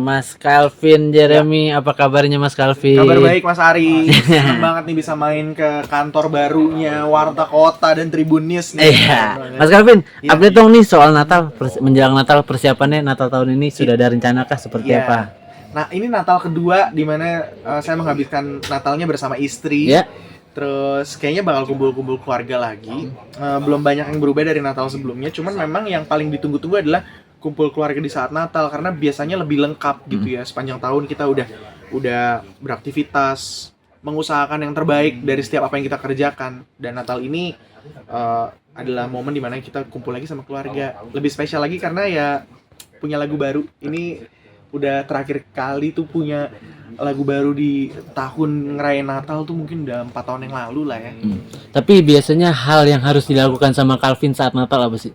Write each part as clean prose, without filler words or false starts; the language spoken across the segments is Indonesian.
Mas Calvin Jeremy. Apa kabarnya Mas Calvin? Kabar baik Mas Ari. Senang banget nih bisa main ke kantor barunya Warta Kota dan Tribun News nih. Iya. Mas Calvin, Iya. update dong nih soal Natal, menjelang Natal, persiapannya Natal tahun ini sudah ada rencana kah seperti Iya. apa? Nah ini Natal kedua di mana saya menghabiskan Natalnya bersama istri. Ya. Terus kayaknya bakal kumpul-kumpul keluarga lagi. Belum banyak yang berubah dari Natal sebelumnya. Cuman memang yang paling ditunggu-tunggu adalah kumpul keluarga di saat Natal karena biasanya lebih lengkap gitu ya. Sepanjang tahun kita udah beraktivitas, mengusahakan yang terbaik dari setiap apa yang kita kerjakan. Dan Natal ini adalah momen dimana kita kumpul lagi sama keluarga. Lebih spesial lagi karena ya punya lagu baru. Ini udah terakhir kali tuh punya lagu baru di tahun ngerayain Natal tuh mungkin udah 4 tahun yang lalu lah ya. Tapi biasanya hal yang harus dilakukan sama Calvin saat Natal apa sih?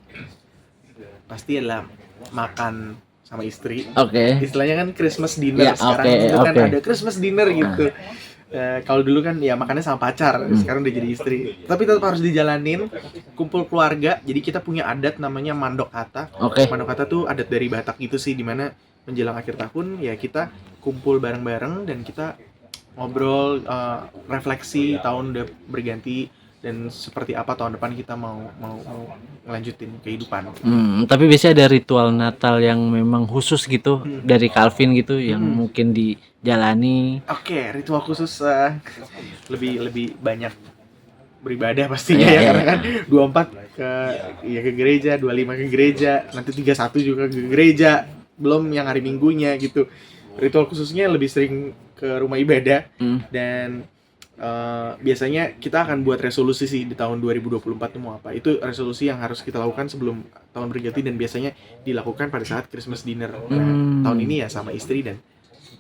Pasti adalah makan sama istri. Oke. Istilahnya kan Christmas dinner. Ya, Sekarang oke, itu kan oke. ada Christmas dinner gitu. Kalau dulu kan ya makannya sama pacar, sekarang udah jadi istri. Tapi tetap harus dijalanin, kumpul keluarga. Jadi kita punya adat namanya Mandok Kata. Oke. Mandok Kata tuh adat dari Batak gitu sih, dimana menjelang akhir tahun ya kita kumpul bareng-bareng dan kita ngobrol, refleksi tahun udah berganti dan seperti apa tahun depan kita mau ngelanjutin kehidupan. Tapi biasanya ada ritual Natal yang memang khusus gitu dari Calvin gitu yang mungkin dijalani. Oke, ritual khusus lebih banyak beribadah pastinya Iya, ya, iya. karena kan 24 ke gereja, 25 ke gereja, nanti 31 juga ke gereja, belum yang hari Minggunya gitu. Ritual khususnya lebih sering ke rumah ibadah dan biasanya kita akan buat resolusi sih di tahun 2024 itu mau apa. Itu resolusi yang harus kita lakukan sebelum tahun berganti dan biasanya dilakukan pada saat Christmas dinner. Nah, tahun ini ya sama istri dan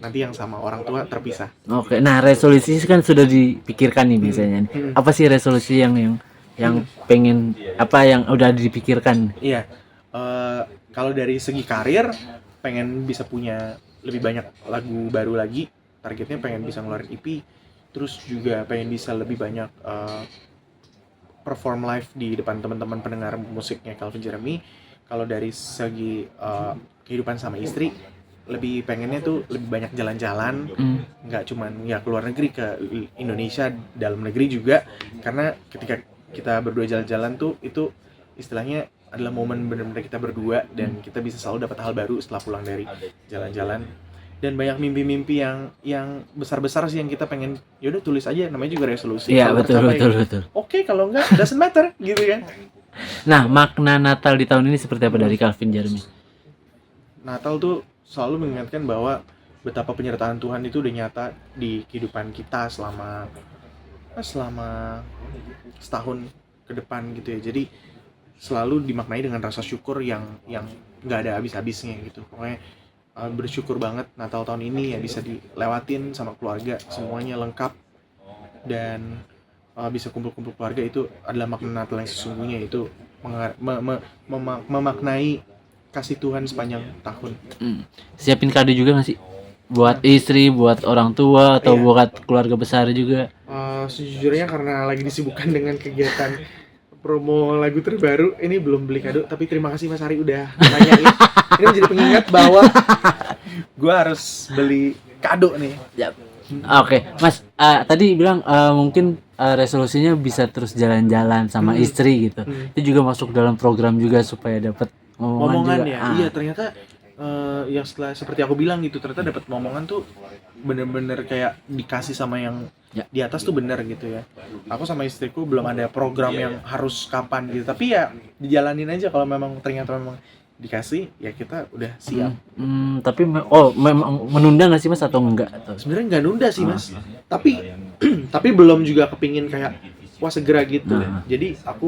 nanti yang sama orang tua terpisah. Oke. Nah, resolusi kan sudah dipikirkan nih biasanya. Apa sih resolusi yang pengen apa yang udah dipikirkan? Iya, kalau dari segi karir pengen bisa punya lebih banyak lagu baru lagi. Targetnya pengen bisa ngeluarin EP. Terus juga pengen bisa lebih banyak perform live di depan teman-teman pendengar musiknya Calvin Jeremy. Kalau dari segi kehidupan sama istri, lebih pengennya tuh lebih banyak jalan-jalan, nggak cuman ya keluar negeri, ke Indonesia, dalam negeri juga. Karena ketika kita berdua jalan-jalan tuh itu istilahnya adalah momen benar-benar kita berdua dan kita bisa selalu dapat hal baru setelah pulang dari jalan-jalan. Dan banyak mimpi-mimpi yang besar-besar sih yang kita pengen, yaudah tulis aja, namanya juga resolusi. Iya, Kalau betul. tercapai, Oke, kalau enggak doesn't matter gitu kan. Nah, makna Natal di tahun ini seperti apa dari Calvin Jeremy? Natal tuh selalu mengingatkan bahwa betapa penyertaan Tuhan itu udah nyata di kehidupan kita selama setahun ke depan gitu ya. Jadi selalu dimaknai dengan rasa syukur yang nggak ada habis-habisnya gitu. Pokoknya bersyukur banget Natal tahun ini ya bisa dilewatin sama keluarga, semuanya lengkap dan bisa kumpul-kumpul keluarga. Itu adalah makna Natal yang sesungguhnya, itu memaknai kasih Tuhan sepanjang tahun. Siapin kado juga nggak sih? Buat istri, buat orang tua, atau Iya. buat keluarga besar juga? Sejujurnya karena lagi disibukkan dengan kegiatan promo lagu terbaru, ini belum beli kado. Tapi terima kasih Mas Ari udah nanyain. Ini menjadi pengingat bahwa gue harus beli kado nih. Oke, Mas, tadi bilang mungkin resolusinya bisa terus jalan-jalan sama istri gitu. Itu juga masuk dalam program juga supaya dapat Momongan juga. ya. Iya, ternyata yang setelah seperti aku bilang gitu, ternyata dapat momongan tuh bener-bener kayak dikasih sama yang di atas tuh bener gitu ya. Aku sama istriku belum ada program yang harus kapan gitu, tapi ya dijalanin aja. Kalau memang ternyata memang dikasih ya kita udah siap. Tapi memang menunda nggak sih Mas atau enggak? Sebenarnya nggak nunda sih Mas, tapi belum juga kepingin kayak wah segera gitu. Jadi aku